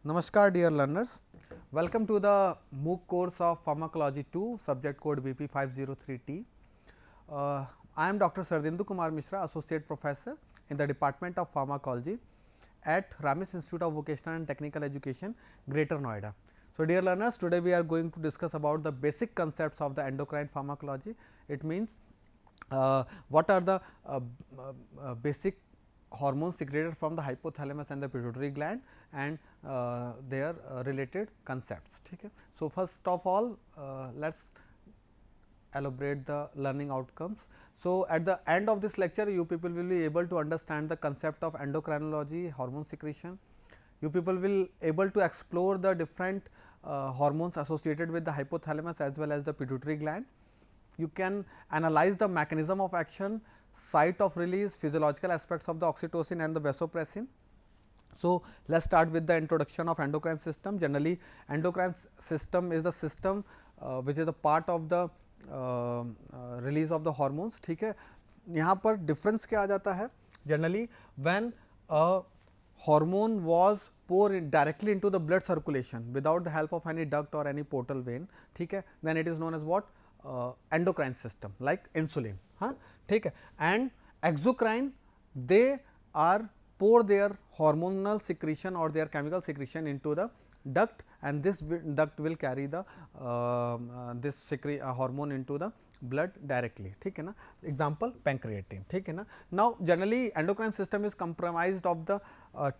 Namaskar dear learners, welcome to the MOOC course of Pharmacology 2, subject code BP503T. I am Dr. Sardindu Kumar Mishra, Associate Professor in the Department of Pharmacology at Ramis Institute of Vocational and Technical Education, Greater Noida. So dear learners, today we are going to discuss about the basic concepts of the endocrine pharmacology. It means what are the basic hormones secreted from the hypothalamus and the pituitary gland and their related concepts. Okay. So, first of all let us elaborate the learning outcomes. So, at the end of this lecture you people will be able to understand the concept of endocrinology, hormone secretion. You people will able to explore the different hormones associated with the hypothalamus as well as the pituitary gland. You can analyze the mechanism of action, site of release, physiological aspects of the oxytocin and the vasopressin. So, let us start with the introduction of endocrine system. Generally endocrine system is the system which is a part of the release of the hormones. ठीक है, यहाँ पर difference क्या आ जाता है? Generally when a hormone was poured directly into the blood circulation without the help of any duct or any portal vein, ठीक है, then it is known as what? Endocrine system, like insulin. हाँ, ठीक है. And exocrine, they are pour their hormonal secretion or their chemical secretion into the duct, and this duct will carry the this hormone into the blood directly. ठीक है ना. Example pancreatine. ठीक है ना. Now generally endocrine system is comprised of the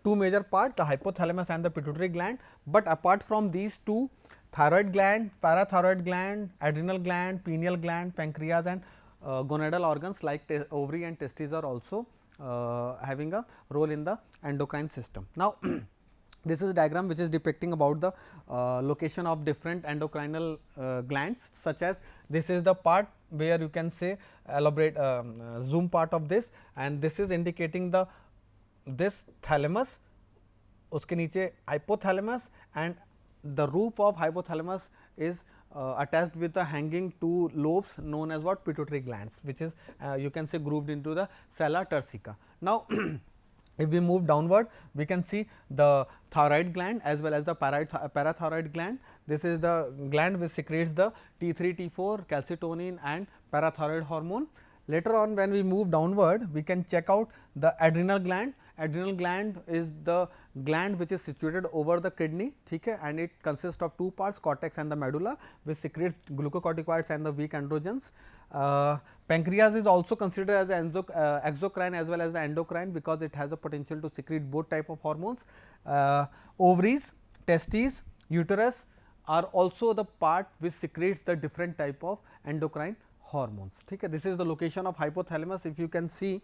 two major parts, the hypothalamus and the pituitary gland, but apart from these two, thyroid gland, parathyroid gland, adrenal gland, pineal gland, pancreas and gonadal organs like ovary and testes are also having a role in the endocrine system. Now this is a diagram which is depicting about the location of different endocrinal glands, such as this is the part where you can say elaborate zoom part of this, and this is indicating the this thalamus, uske niche hypothalamus, and the roof of hypothalamus is attached with the hanging two lobes known as what? Pituitary glands, which is you can say grooved into the sella turcica. Now if we move downward, we can see the thyroid gland as well as the parathyroid gland. This is the gland which secretes the T3, T4, calcitonin and parathyroid hormone. Later on when we move downward, we can check out the adrenal gland. Adrenal gland is the gland which is situated over the kidney, okay, and it consists of two parts, cortex and the medulla, which secretes glucocorticoids and the weak androgens. Pancreas is also considered as an exocrine as well as the endocrine, because it has a potential to secrete both type of hormones. Ovaries, testes, uterus are also the part which secretes the different type of endocrine hormones. ठीक है, this is the location of hypothalamus. If you can see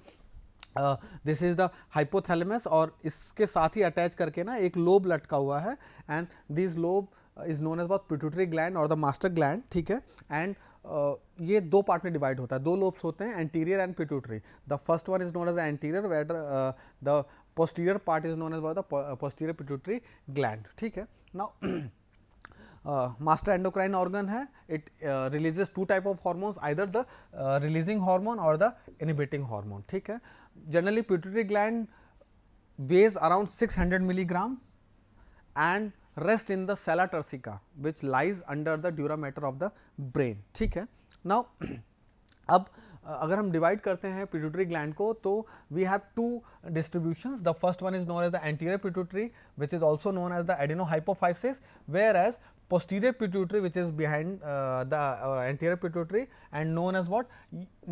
this is the hypothalamus, और इसके साथ ही attach करके ना एक lobe लटका हुआ है, and this lobe is known as what? Pituitary gland और द मास्टर ग्लैंड. ठीक है, एंड ये दो पार्ट में डिवाइड होता है, दो लोब्स होते हैं, anterior and pituitary. The first one is known as the anterior, where the posterior part is known as the posterior pituitary gland. ठीक है. नाउ मास्टर एंडोक्राइन ऑर्गन है, it releases two type of hormones, either the releasing hormone और the inhibiting hormone. ठीक है. Generally pituitary gland weighs around 600 milligram and rest in the sella turcica, which lies under the dura mater of the brain. ठीक है. Now अब अगर हम divide करते हैं पिट्यूटरी ग्लैंड को, तो we have two distributions. The first one is known as the anterior pituitary, which is also known as the adenohypophysis, where as posterior pituitary, which is behind the anterior pituitary and known as what?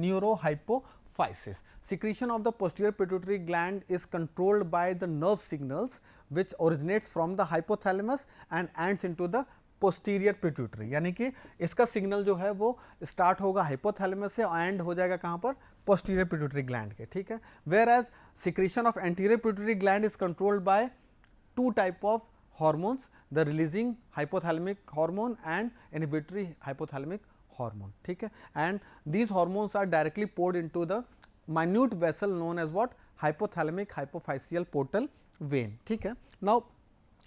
Neurohypophysis. Secretion of the posterior pituitary gland is controlled by the nerve signals which originates from the hypothalamus and ends into the posterior pituitary. यानी कि इसका signal जो है वो start होगा hypothalamus से, and हो जाएगा कहाँ पर? पोस्टीरियर पिट्यूटरी ग्लैंड के. ठीक है. Whereas secretion of anterior pituitary gland is controlled by two type of hormones, the releasing hypothalamic hormone and inhibitory hypothalamic hormone. ठीक है. And these hormones are directly poured into the minute vessel known as what? Hypothalamic hypophyseal portal vein. ठीक है. Now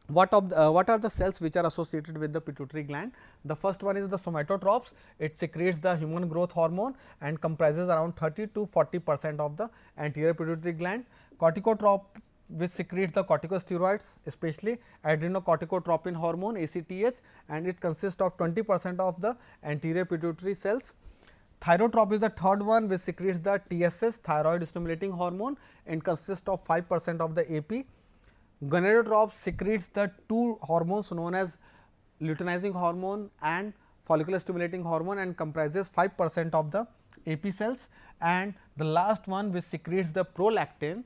what are the cells which are associated with the pituitary gland? The first one is the somatotrophs. It secretes the human growth hormone and comprises around 30 to 40% of the anterior pituitary gland. Corticotroph which secretes the corticosteroids, especially adrenocorticotropin hormone ACTH, and it consists of 20% of the anterior pituitary cells. Thyrotrop is the third one, which secretes the TSS, thyroid stimulating hormone, and consists of 5% of the AP. Gonadotrop secretes the two hormones known as luteinizing hormone and follicular stimulating hormone, and comprises 5% of the AP cells. And the last one, which secretes the prolactin,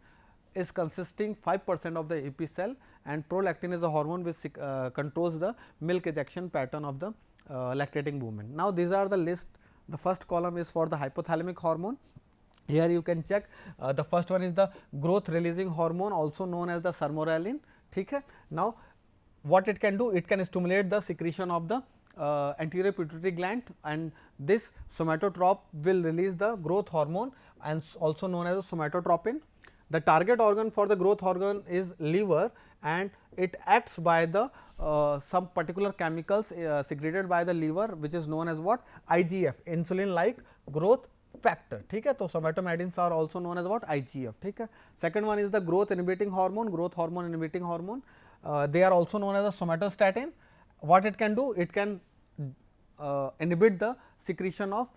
is consisting 5% of the AP cell, and prolactin is a hormone which controls the milk ejection pattern of the lactating woman. Now, these are the list. The first column is for the hypothalamic hormone. Here you can check, the first one is the growth releasing hormone, also known as the sermorelin. Okay. Now, what it can do? It can stimulate the secretion of the anterior pituitary gland, and this somatotrop will release the growth hormone and also known as somatotropin. The target organ for the growth hormone is liver, and it acts by the some particular chemicals secreted by the liver, which is known as what? IGF, insulin like growth factor. ठीक है, तो somatomedins are also known as what? IGF. ठीक है. Second one is the growth inhibiting hormone, growth hormone inhibiting hormone. They are also known as a somatostatin. What it can do? It can inhibit the secretion of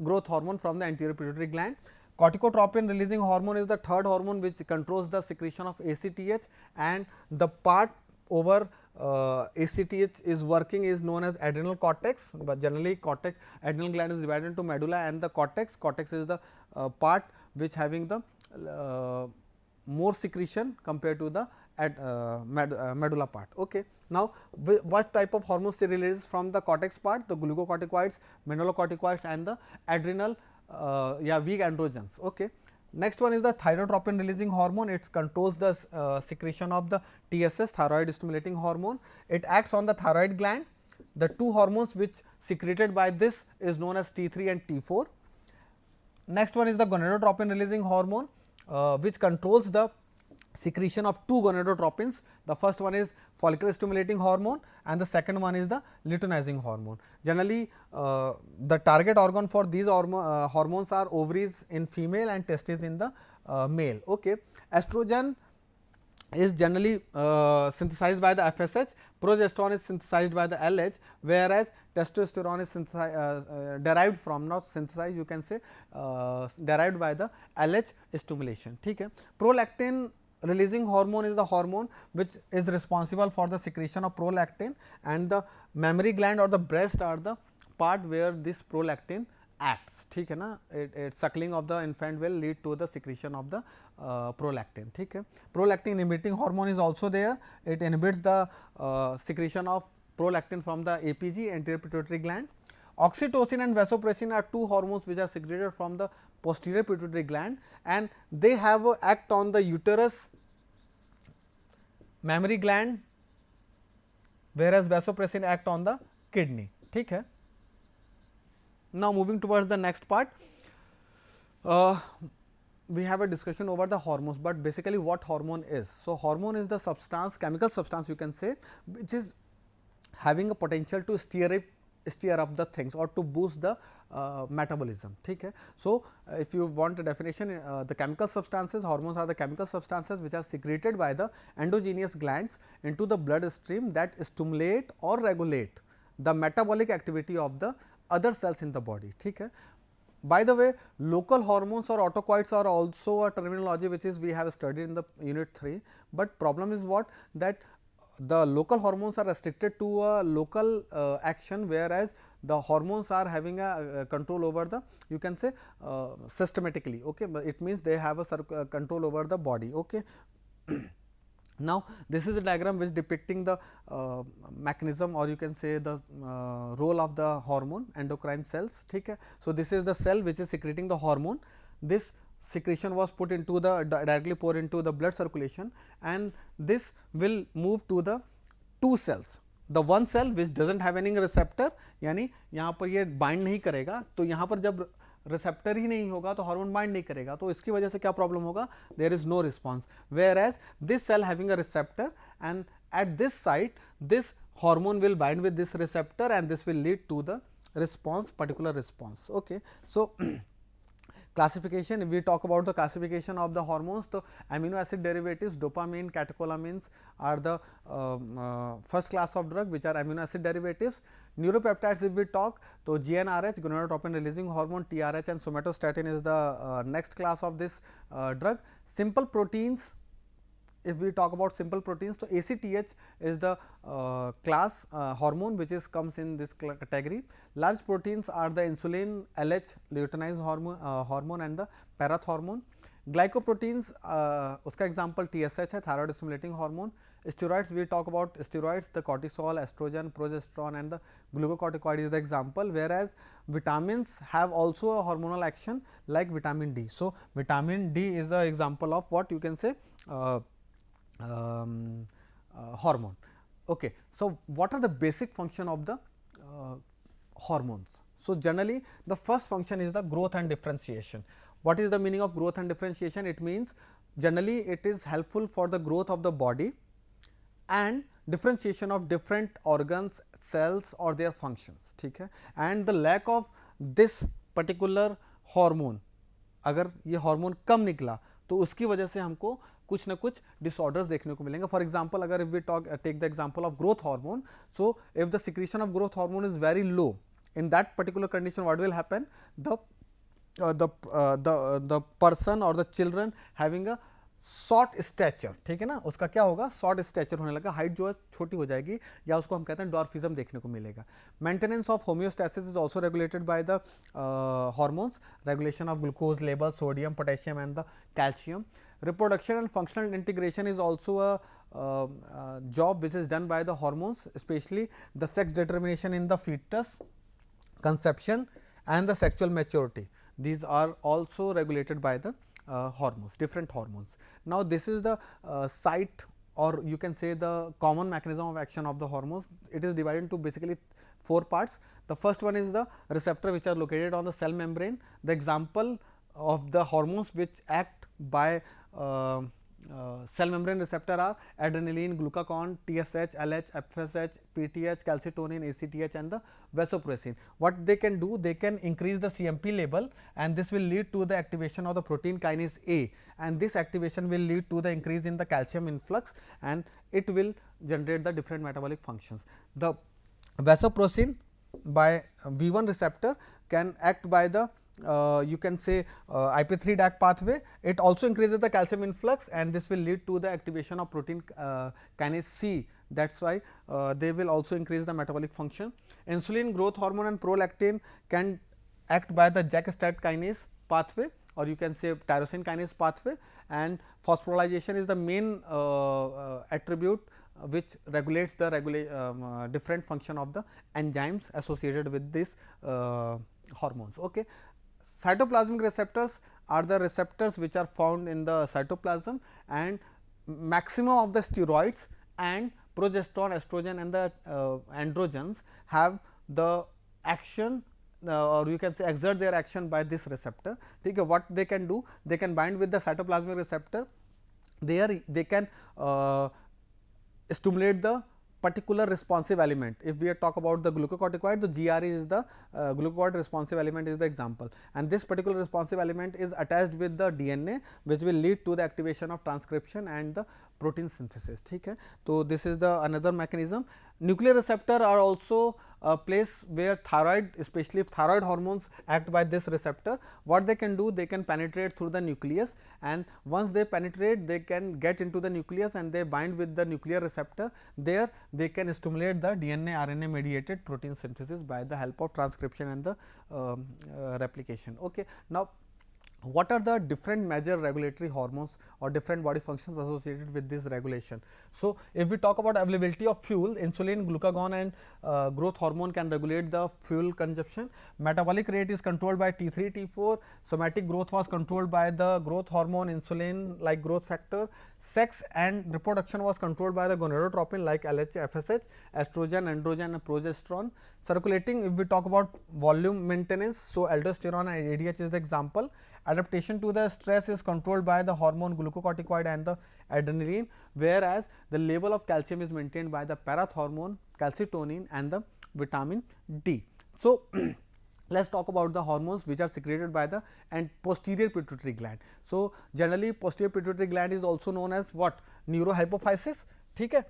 growth hormone from the anterior pituitary gland. Corticotropin releasing hormone is the third hormone which controls the secretion of ACTH, and the part over ACTH is working is known as adrenal cortex, but generally cortex adrenal gland is divided into medulla and the cortex. Cortex is the part which having the more secretion compared to the medulla part. Okay. Now, what type of hormones it releases from the cortex part? The glucocorticoids, mineralocorticoids, and the adrenal weak androgens. Okay. Next one is the thyrotropin releasing hormone. It controls the secretion of the TSS, thyroid stimulating hormone. It acts on the thyroid gland. The two hormones which secreted by this is known as T3 and T4. Next one is the gonadotropin releasing hormone, which controls the secretion of two gonadotropins. The first one is follicular stimulating hormone, and the second one is the luteinizing hormone. Generally, the target organ for these hormones are ovaries in female and testes in the male. Okay. Estrogen is generally synthesized by the FSH, progesterone is synthesized by the LH, whereas testosterone is derived from, not synthesized, you can say derived by the LH stimulation. Okay. Prolactin releasing hormone is the hormone which is responsible for the secretion of prolactin, and the mammary gland or the breast are the part where this prolactin acts. ठीक है ना, it suckling of the infant will lead to the secretion of the prolactin. ठीक है. Prolactin inhibiting hormone is also there. It inhibits the secretion of prolactin from the APG, anterior pituitary gland. Oxytocin and vasopressin are two hormones which are secreted from the posterior pituitary gland, and they have a act on the uterus, mammary gland, whereas vasopressin act on the kidney. ठीक है. Now, moving towards the next part, we have a discussion over the hormones, but basically what hormone is. So, hormone is the substance, chemical substance you can say, which is having a potential to steer up the things or to boost the metabolism. ठीक है. So, if you want a definition, the chemical substances, hormones are the chemical substances which are secreted by the endogenous glands into the bloodstream that stimulate or regulate the metabolic activity of the other cells in the body. ठीक है. By the way, local hormones or autocoids are also a terminology which is we have studied in the unit 3, but problem is what, that the local hormones are restricted to a local action, whereas the hormones are having a control over the, you can say systematically. Okay. But it means they have a control over the body. Okay. Now, this is a diagram which depicting the mechanism, or you can say the role of the hormone endocrine cells. ठीक है. So, this is the cell which is secreting the hormone. This secretion was put into the directly poured into the blood circulation, and this will move to the two cells. The one cell which doesn't have any receptor, यानी यहाँ पर ये bind नहीं करेगा, तो यहाँ पर जब रिसेप्टर ही नहीं होगा तो हार्मोन बाइंड नहीं करेगा, तो इसकी वजह से क्या प्रॉब्लम होगा, there is no response, whereas this cell having a receptor and at this site this hormone will bind with this receptor and this will lead to the response, particular response. Okay. So, classification, if we talk about the classification of the hormones, the amino acid derivatives dopamine, catecholamines are the first class of drug which are amino acid derivatives. Neuropeptides, if we talk, so GnRH, gonadotropin releasing hormone, TRH and somatostatin is the next class of this drug. Simple proteins, if we talk about simple proteins, so ACTH is the class hormone which is comes in this category. Large proteins are the insulin, LH, luteinized hormone and the parathormone. Glycoproteins, uska example TSH है, thyroid stimulating hormone. Steroids, we talk about steroids, the cortisol, estrogen, progesterone and the glucocorticoid is the example, whereas vitamins have also a hormonal action like vitamin D. So, vitamin D is the example of what you can say hormone. Okay. So, what are the basic function of the hormones? So, generally the first function is the growth and differentiation. What is the meaning of growth and differentiation? It means generally it is helpful for the growth of the body and differentiation of different organs, cells or their functions. ठीक है, and the lack of this particular hormone, अगर ये hormone कम निकला तो उसकी वजह से हमको कुछ न कुछ डिसऑर्डर्स देखने को मिलेंगे. फॉर एग्जांपल, अगर if we take the example of growth hormone, so if the secretion of growth hormone is very low, in that particular condition what will happen, the person और the children having a short stature, ठीक है ना, उसका क्या होगा, short stature होने लगा, height जो है छोटी हो जाएगी या उसको हम कहते हैं डॉर्फिज्म देखने को मिलेगा. Maintenance of homeostasis is also regulated by the hormones, regulation of glucose level, sodium, potassium and the calcium. Reproduction and functional integration is also a job which is done by the hormones, especially the sex determination in the fetus, conception and the sexual maturity. These are also regulated by the hormones, different hormones. Now, this is the site or you can say the common mechanism of action of the hormones. It is divided into basically 4 parts. The first one is the receptor which are located on the cell membrane. The example of the hormones which act by cell membrane receptor are adrenaline, glucagon, TSH, LH, FSH, PTH, calcitonin, ACTH and the vasopressin. What they can do? They can increase the CMP level and this will lead to the activation of the protein kinase A, and this activation will lead to the increase in the calcium influx and it will generate the different metabolic functions. The vasopressin by V1 receptor can act by the you can say IP3 DAC pathway. It also increases the calcium influx and this will lead to the activation of protein kinase C. That is why they will also increase the metabolic function. Insulin, growth hormone and prolactin can act by the JAK-STAT kinase pathway or you can say tyrosine kinase pathway, and phosphorylation is the main attribute which regulates the different function of the enzymes associated with these hormones. Okay. Cytoplasmic receptors are the receptors which are found in the cytoplasm, and maximum of the steroids and progesterone, estrogen and the androgens have the action or you can say exert their action by this receptor. Okay. What they can do? They can bind with the cytoplasmic receptor. There they can stimulate the particular responsive element. If we talk about the glucocorticoid, the GRE is the glucocorticoid responsive element is the example, and this particular responsive element is attached with the DNA which will lead to the activation of transcription and the protein synthesis. ठीक है, तो this is the another mechanism. Nuclear receptor are also a place where thyroid, especially if thyroid hormones act by this receptor, what they can do? They can penetrate through the nucleus, and once they penetrate they can get into the nucleus and they bind with the nuclear receptor. There they can stimulate the DNA RNA mediated protein synthesis by the help of transcription and the replication. Okay. Now, what are the different major regulatory hormones or different body functions associated with this regulation? So, if we talk about availability of fuel, insulin, glucagon and growth hormone can regulate the fuel consumption. Metabolic rate is controlled by T3, T4. Somatic growth was controlled by the growth hormone, insulin like growth factor. Sex and reproduction was controlled by the gonadotropin like LH, FSH, estrogen, androgen and progesterone. Circulating, if we talk about volume maintenance, so aldosterone and ADH is the example. Adaptation to the stress is controlled by the hormone glucocorticoid and the adrenaline, whereas the level of calcium is maintained by the parathormone, calcitonin and the vitamin D. So, Let us talk about the hormones which are secreted by the and posterior pituitary gland. So, generally posterior pituitary gland is also known as what? Neurohypophysis. ठीक है.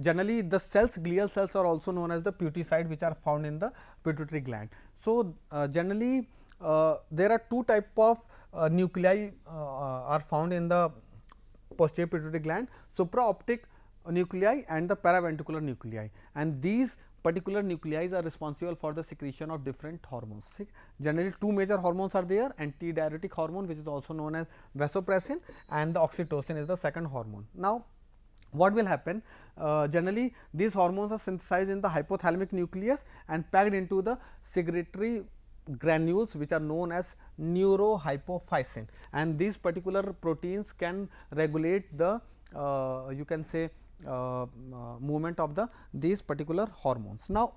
Generally the cells, glial cells are also known as the pituicide, which are found in the pituitary gland. So, generally there are two type of nuclei are found in the posterior pituitary gland, supraoptic nuclei and the paraventricular nuclei, and these particular nuclei are responsible for the secretion of different hormones. Generally two major hormones are there, antidiuretic hormone, which is also known as vasopressin, and the oxytocin is the second hormone. Now, what will happen? Generally these hormones are synthesized in the hypothalamic nucleus and packed into the secretory granules, which are known as neurohypophysin, and these particular proteins can regulate the you can say movement of the these particular hormones. Now,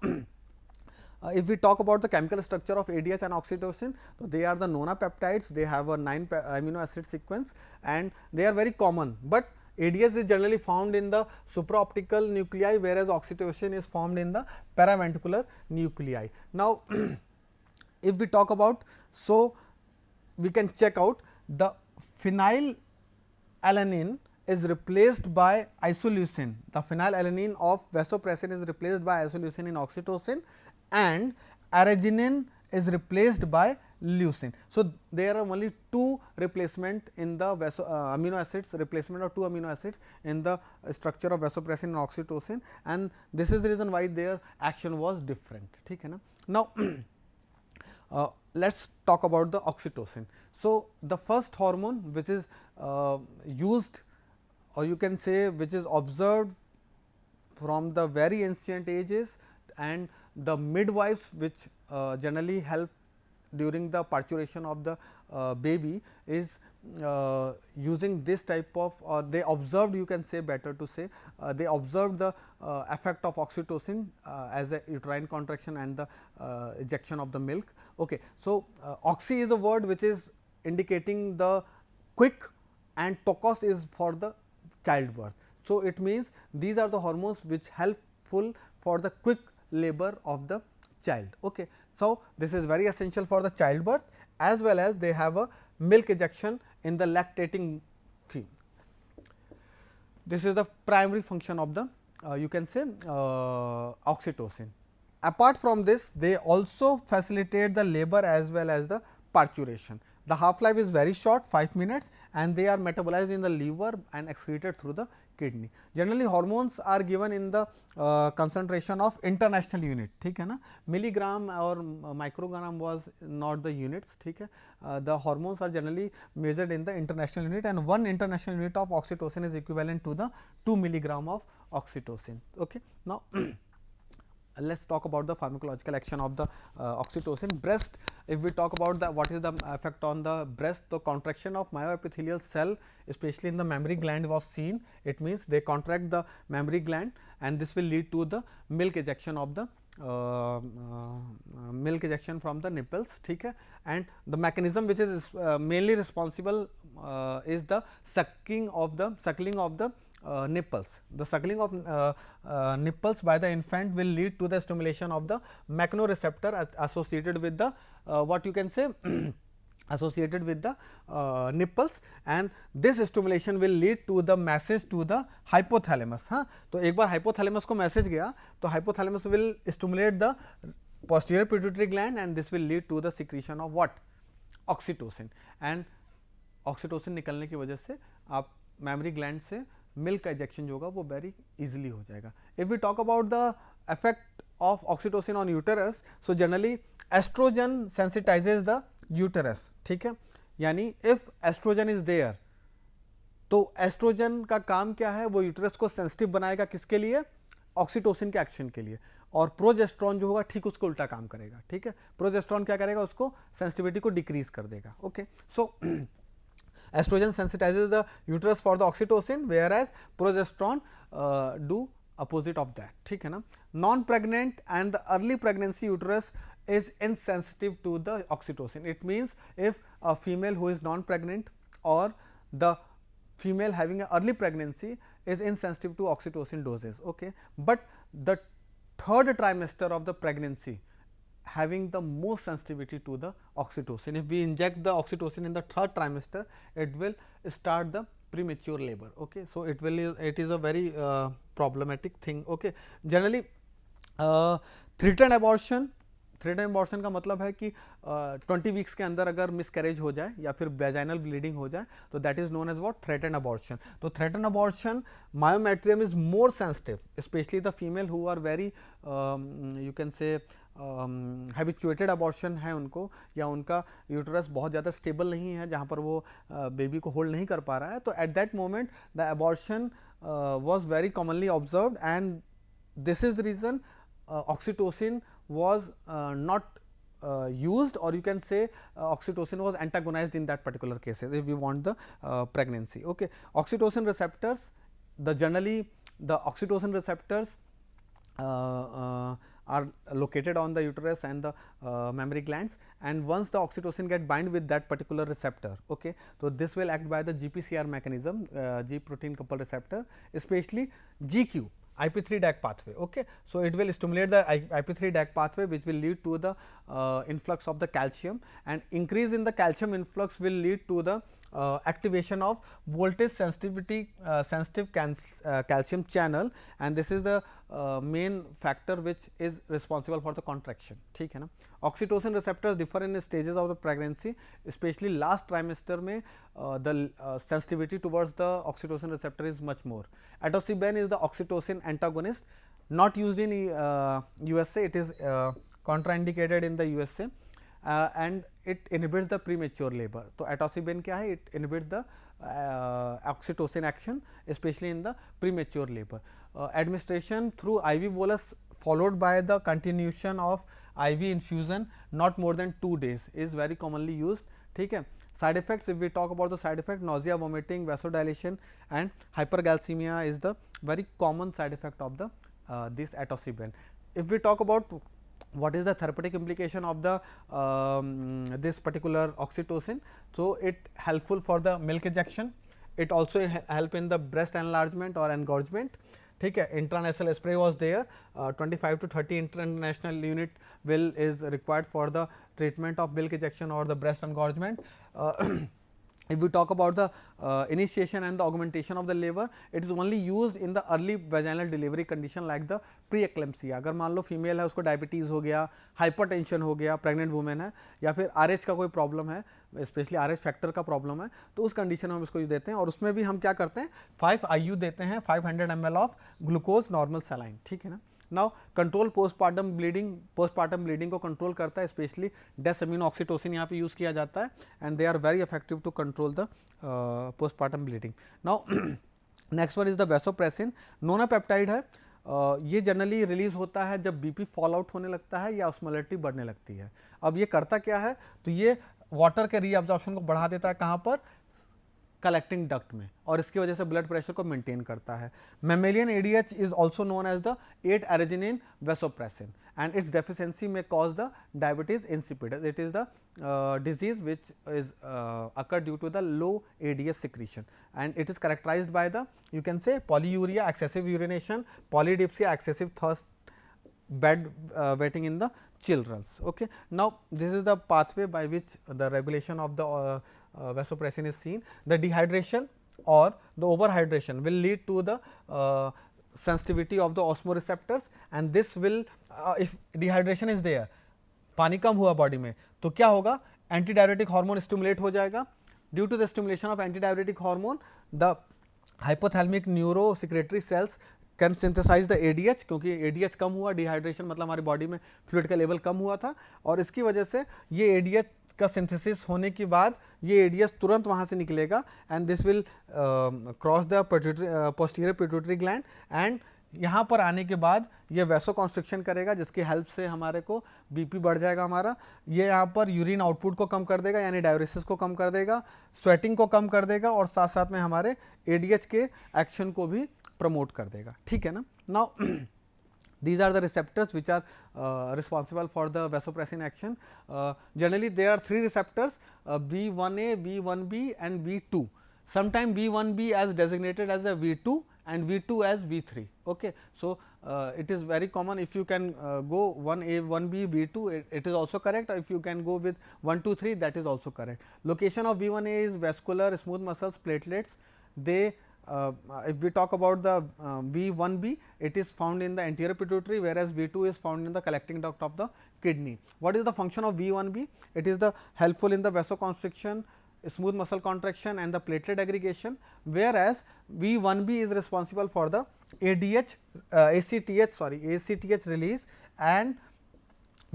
if we talk about the chemical structure of ADH and oxytocin, so they are the nonapeptides. They have a 9 amino acid sequence and they are very common, but ADH is generally found in the supraoptical nuclei, whereas oxytocin is formed in the paraventricular nuclei. Now, if we talk about, so we can check out the phenylalanine is replaced by isoleucine. The phenylalanine of vasopressin is replaced by isoleucine in oxytocin, and arginine is replaced by leucine. So, there are only two replacement in the amino acids, replacement of two amino acids in the structure of vasopressin and oxytocin, and this is the reason why their action was different. ठीक है ना? Now, let us talk about the oxytocin. So, the first hormone which is used, or you can say which is observed from the very ancient ages, and the midwives which generally help during the parturition of the baby is using this type of, or they observed, you can say, better to say, they observed the effect of oxytocin as a uterine contraction and the ejection of the milk. Okay. So, oxy is a word which is indicating the quick, and tokos is for the childbirth. So, it means these are the hormones which helpful for the quick labor of the child. Okay. So, this is very essential for the childbirth, as well as they have a milk ejection in the lactating female. This is the primary function of the you can say oxytocin. Apart from this, they also facilitate the labor as well as the parturition. The half life is very short, 5 minutes, and they are metabolized in the liver and excreted through the kidney. Generally hormones are given in the concentration of international unit, ठीक है ना? Milligram or microgram was not the units, ठीक है? The hormones are generally measured in the international unit, and 1 international unit of oxytocin is equivalent to the 2 milligram of oxytocin. Okay. Now, let us talk about the pharmacological action of the oxytocin. Breast, if we talk about the what is the effect on the breast, the contraction of myoepithelial cell, especially in the mammary gland, was seen. It means they contract the mammary gland, and this will lead to the milk ejection of the milk ejection from the nipples. ठीक है? And the mechanism which is mainly responsible is the suckling of the nipples. The suckling of nipples by the infant will lead to the stimulation of the mechanoreceptor associated with the what you can say associated with the nipples, and this stimulation will lead to the message to the hypothalamus. हाँ, तो एक बार hypothalamus को message गया तो hypothalamus will stimulate the posterior pituitary gland, and this will lead to the secretion of what? Oxytocin, and oxytocin निकलने की वजह से आप mammary gland से milk का ejection जो होगा वो very easily हो जाएगा. If we talk about the effect of oxytocin on uterus, so generally estrogen sensitizes the uterus. ठीक है? यानी if estrogen is there, तो एस्ट्रोजन का काम क्या है? वो यूटरस को सेंसिटिव बनाएगा, किसके लिए? ऑक्सीटोसिन के एक्शन के लिए. और प्रोजेस्ट्रॉन जो होगा ठीक उसको उल्टा काम करेगा. ठीक है? प्रोजेस्ट्रॉन क्या करेगा? उसको सेंसिटिविटी को डिक्रीज कर देगा. Okay. So estrogen sensitizes the uterus for the oxytocin, whereas progesterone do opposite of that. ठीक है ना? Non pregnant and the early pregnancy uterus is insensitive to the oxytocin. It means if a female who is non pregnant or the female having an early pregnancy is insensitive to oxytocin doses. Okay. But the third trimester of the pregnancy having the most sensitivity to the oxytocin. If we inject the oxytocin in the third trimester, it will start the premature labor. Okay, so it is a very problematic thing. Okay, generally threatened abortion, threaten abortion का मतलब है कि 20 weeks के अंदर अगर miscarriage हो जाए या फिर वेजाइनल ब्लीडिंग हो जाए तो that is known as what, threaten abortion. तो threaten abortion myometrium is more sensitive, especially the female who are very you can say habituated abortion है उनको, या उनका यूटरस बहुत ज़्यादा स्टेबल नहीं है जहाँ पर वो बेबी को होल्ड नहीं कर पा रहा है. तो at that moment the abortion was very commonly observed and this is the reason oxytocin was not used, or you can say oxytocin was antagonized in that particular cases if we want the pregnancy. Okay, oxytocin receptors, generally the oxytocin receptors are located on the uterus and the mammary glands, and once the oxytocin get bind with that particular receptor, okay, so this will act by the GPCR mechanism, G protein coupled receptor, especially GQ, IP3 DAC pathway. Okay, so it will stimulate the IP3 DAC pathway, which will lead to the influx of the calcium, and increase in the calcium influx will lead to the activation of voltage sensitivity sensitive calcium channel, and this is the main factor which is responsible for the contraction. ठीक है ना. Oxytocin receptors differ in stages of the pregnancy, especially last trimester में the sensitivity towards the oxytocin receptor is much more. Atosiben is the oxytocin antagonist, not used in USA. It is contraindicated in the USA. And it inhibits the premature labor. तो atosiben क्या है? It inhibits the oxytocin action, especially in the premature labor. Administration through IV bolus followed by the continuation of IV infusion not more than 2 days is very commonly used. ठीक है. Side effects, if we talk about the side effect, nausea, vomiting, vasodilation and hyperglycemia is the very common side effect of the this atosiben. If we talk about what is the therapeutic implication of the this particular oxytocin, so it helpful for the milk ejection, it also help in the breast enlargement or engorgement. ठीक है. Intranasal spray was there, 25 to 30 international unit will is required for the treatment of milk ejection or the breast engorgement. If we talk about the initiation and the augmentation of the labor, it is only used in the early vaginal delivery condition like the pre-eclampsia. अगर मान लो female है, उसको diabetes हो गया, hypertension हो गया, pregnant women है, या फिर RH का कोई प्रॉब्लम है, स्पेशली RH फैक्टर का प्रॉब्लम है, तो उस कंडीशन में हम इसको देते हैं. और उसमें भी हम क्या करते हैं, 5 IU देते हैं, 500 ml of glucose normal saline. ठीक है ना. नाउ कंट्रोल पोस्टपार्टम ब्लीडिंग को कंट्रोल करता है, स्पेशली डेसएमिनोऑक्सीटोसिन यहाँ पे यूज़ किया जाता है, and they are very effective to control the postpartum bleeding. Now next one is the vasopressin, nonapeptide है. ये जनरली रिलीज होता है जब बीपी फॉल आउट होने लगता है या ऑस्मोलैरिटी बढ़ने लगती है. अब ये करता क्या है, तो ये वाटर के रीअब्जॉर्प्शन को बढ़ा देता है, कहाँ पर, कलेक्टिंग डक्ट में, और इसकी वजह से ब्लड प्रेशर को मेंटेन करता है. Mammalian ADH is also known as the 8-arginine vasopressin, and its deficiency may cause the diabetes insipidus. It is the disease which is occur due to the low ADH secretion, and it is characterized by the, you can say, polyuria, excessive urination, polydipsia, excessive thirst, bed wetting in the children's. Okay. Now, this is the pathway by which the regulation of the vasopressin is seen. The dehydration or the overhydration will lead to the sensitivity of the osmoreceptors, and this will if dehydration is there, पानी कम हुआ body में, तो क्या होगा, anti diuretic hormone stimulate हो जाएगा. Due to the stimulation of antidiuretic hormone, the hypothalamic neurosecretory cells can synthesise the ADH, क्योंकि ADH कम हुआ, डिहाइड्रेशन मतलब हमारी बॉडी में फ्लूइड का लेवल कम हुआ था, और इसकी वजह से ये ADH का सिंथेसिस होने के बाद ये ADH तुरंत वहाँ से निकलेगा, and this will cross the posterior pituitary gland, and यहाँ पर आने के बाद ये वैसो कॉन्स्ट्रिक्शन करेगा, जिसकी हेल्प से हमारे को बीपी बढ़ जाएगा हमारा. ये यहाँ पर यूरिन आउटपुट को कम कर देगा, यानी डाययूरेसिस को कम कर देगा, स्वेटिंग को कम कर देगा, और साथ साथ में हमारे ADH के एक्शन को भी प्रमोट कर देगा. ठीक है ना. Now these are the receptors which are responsible for the vasopressin action. Generally there are 3 receptors, V1A, V1B and V2. Sometime V1B as designated as a V2 and V2 as V3. Okay. So, it is very common if you can go 1A, 1B, V2, it is also correct, or if you can go with 1, 2, 3, that is also correct. Location of V1A is vascular smooth muscles platelets. They if we talk about the V1B, it is found in the anterior pituitary, whereas V2 is found in the collecting duct of the kidney. What is the function of V1B? It is the helpful in the vasoconstriction, smooth muscle contraction and the platelet aggregation, whereas V1B is responsible for the ACTH release, and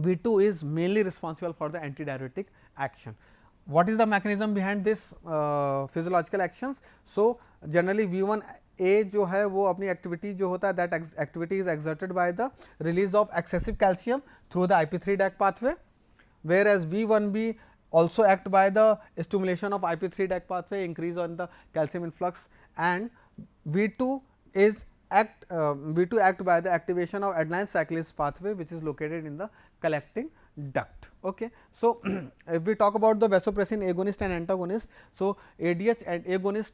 V2 is mainly responsible for the antidiuretic action. What is the mechanism behind this physiological actions? So, generally V1A जो है वो अपनी activity जो होता है, that activity is exerted by the release of excessive calcium through the IP3 DAC pathway, whereas V1B also act by the stimulation of IP3 DAC pathway, increase on the calcium influx, and V2 act by the activation of adenine cyclase pathway, which is located in the collecting duct. Okay. So, if we talk about the vasopressin agonist and antagonist, so ADH and agonist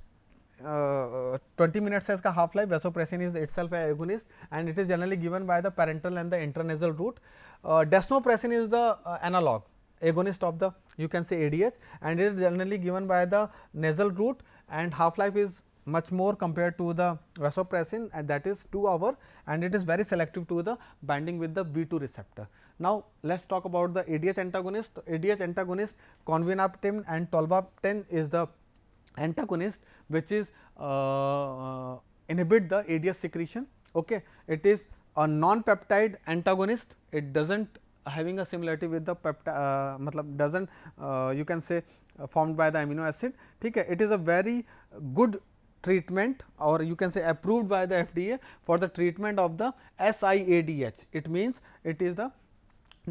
20 minutes है इसका half life, vasopressin is itself an agonist and it is generally given by the parenteral and the intranasal route. Desmopressin is the analog agonist of the, you can say, ADH, and it is generally given by the nasal route, and half life is much more compared to the vasopressin, and that is 2 hours, and it is very selective to the binding with the V2 receptor. Now, let us talk about the ADH antagonist. ADH antagonist convenaptine and tolvaptan is the antagonist which is inhibit the ADH secretion. Okay. It is a non-peptide antagonist, it does not having a similarity with the peptide, matlab does not you can say formed by the amino acid. Okay. It is a very good treatment, or you can say approved by the FDA for the treatment of the SIADH. It means it is the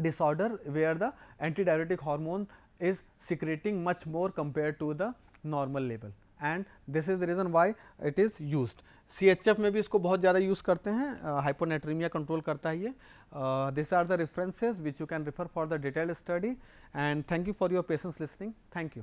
disorder where the antidiuretic hormone is secreting much more compared to the normal level, and this is the reason why it is used. CHF में भी इसको बहुत ज़्यादा use करते हैं, hyponatraemia control करता है ये. This are the references which you can refer for the detailed study, and thank you for your patience listening. Thank you.